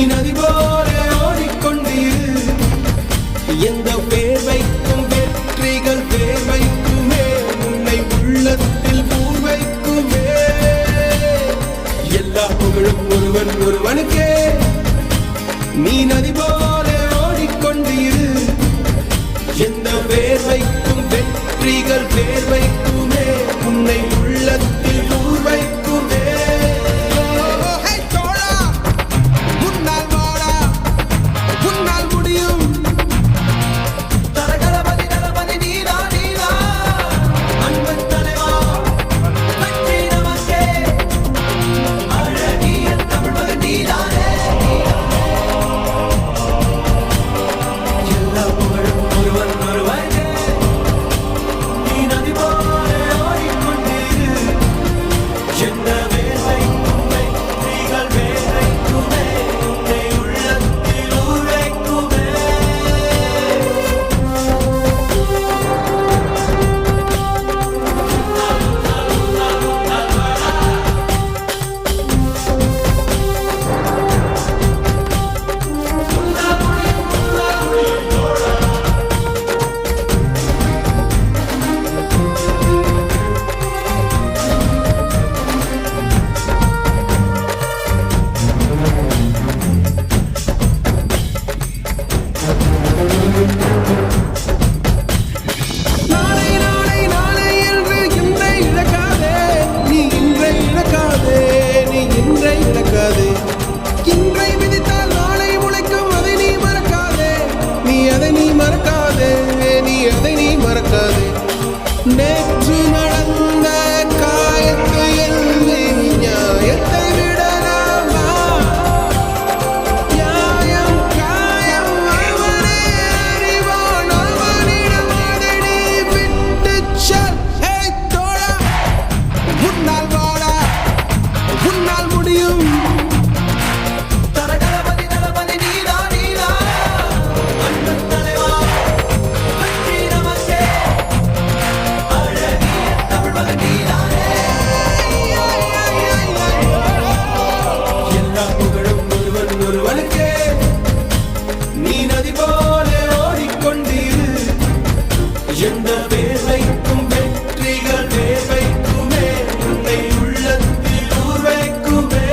நதி போல ஓடிக்கொண்டீர். எந்த பேர் வைக்கும் வெற்றிகள் பேர் வைக்குமே, உன்னை உள்ளத்தில் பூர் வைக்குமே. எல்லா புகழும் ஒருவன் ஒருவனுக்கே. நீ நதி போல ஓடிக்கொண்டீர். எந்த பேர் வைக்கும் வெற்றிகள் பேர் வைக்குமே, உன்னை உள்ளத்தில் பூர் வைக்குமே. நேற்று நடந்த காயத்தை எண்ணி நியாயத்தை விடலாமா? நியாயம் காயம் அவனே அறிவான், அவனிடம் அதை நீ விட்டுச் செல். ஏய் தோழா, உன்னால் வாடா, உன்னால் முடியும். நீ நதி போல ஓடிக்கொண்டீர். எந்த பேர் வைக்கும் வெற்றிகள் பேர் வைக்குமே, உன்னை உள்ளத்தில் ஊர் வைக்குமே.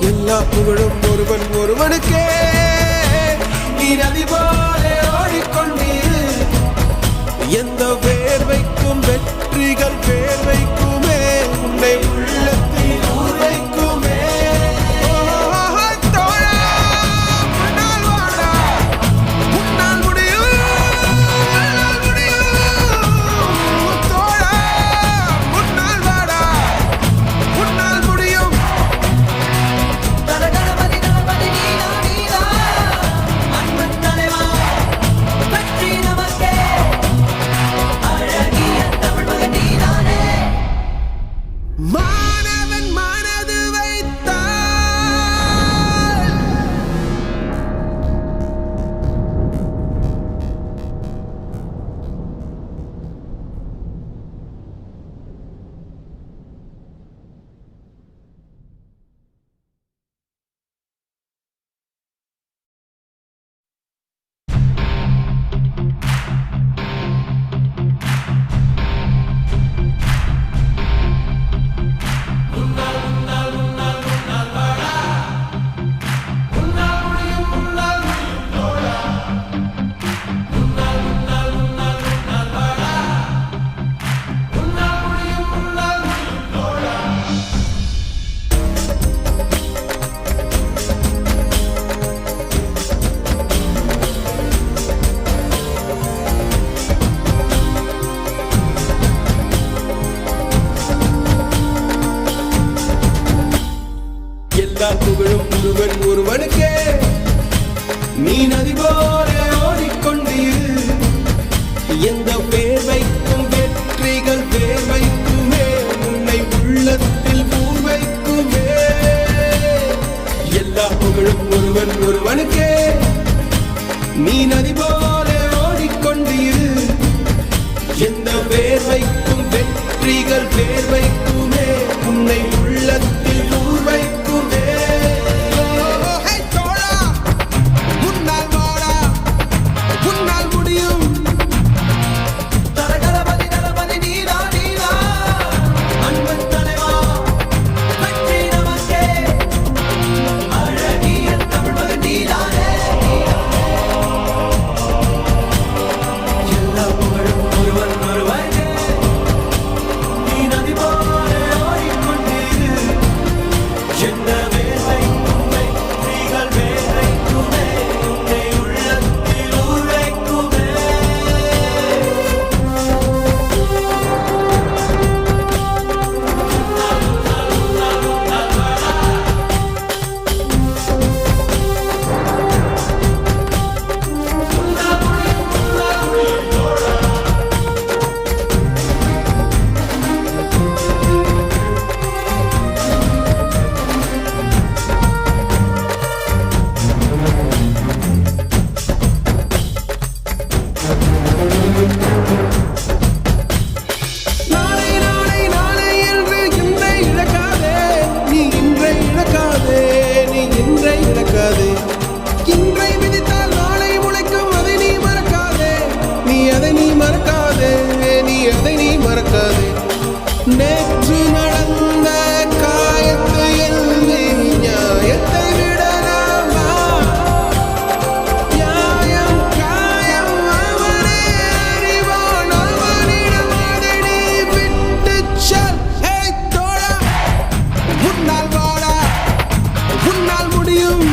எல்லா புகழும் ஒருவன் ஒருவனுக்கே. நீ நதி போல ஓடிக்கொண்டீர். எந்த பேர் வைக்கும் வெற்றிகள் பேர் வைக்குமே, உன்னை உள்ளத்தில் ஊர் வைக்குமே. நீதானே நீ நதி போல ஓடிக்கொண்டிரு. எந்த வேர்வைக்கும் வெற்றிகள் வேர்வைக்குமே, உன்னை உள்ளத்தில் ஊர் வைக்குமே. எல்லா புகழும் ஒருவன் ஒருவனுக்கே. நீ நதி போல ஓடிக்கொண்டிரு. எந்த வேர்வைக்கும் வெற்றிகள் வேர்வைக்குமே, உன்னை உள்ளத்தில் ஊர் வைக்குமே. முன்னால் வாடா, உன்னால் முடியும். தரகரபதி தளபதி நீதா நீதா, அன்பன் தலைவா வெற்றி நமக்கே. அழகிய தமிழ்மகன் நீதானே. எல்லா புகழும் ஒருவன் ஒருவனுக்கே. நீ நதி போல ஓடிக்கொண்டிரு. எந்த வேர்வைக்கும் வெற்றிகள் வேர்வைக்குமே, உன்னை உள்ளத்தில் ஊர் வைக்குமே. நாளை நாளை நாளை என்று இன்றை இழக்காதே. நீ இன்றை இழக்காதே, நீ இன்றை இழக்காதே. இன்றை விதித்தால் நாளை முளைக்கும், அதை நீ மறக்காதே. நீ அதை நீ மறக்காதே, நீ அதை நீ மறக்காதே. நேற்று நடந்த காயத்தை எண்ணி நியாயத்தை விடலாமா? நியாயம் காயம் அவனே அறிவான், அவனிடம் அதை நீ விட்டுச் செல். ஏய் தோழா, உன்னால் வாடா, உன்னால் முடியும்.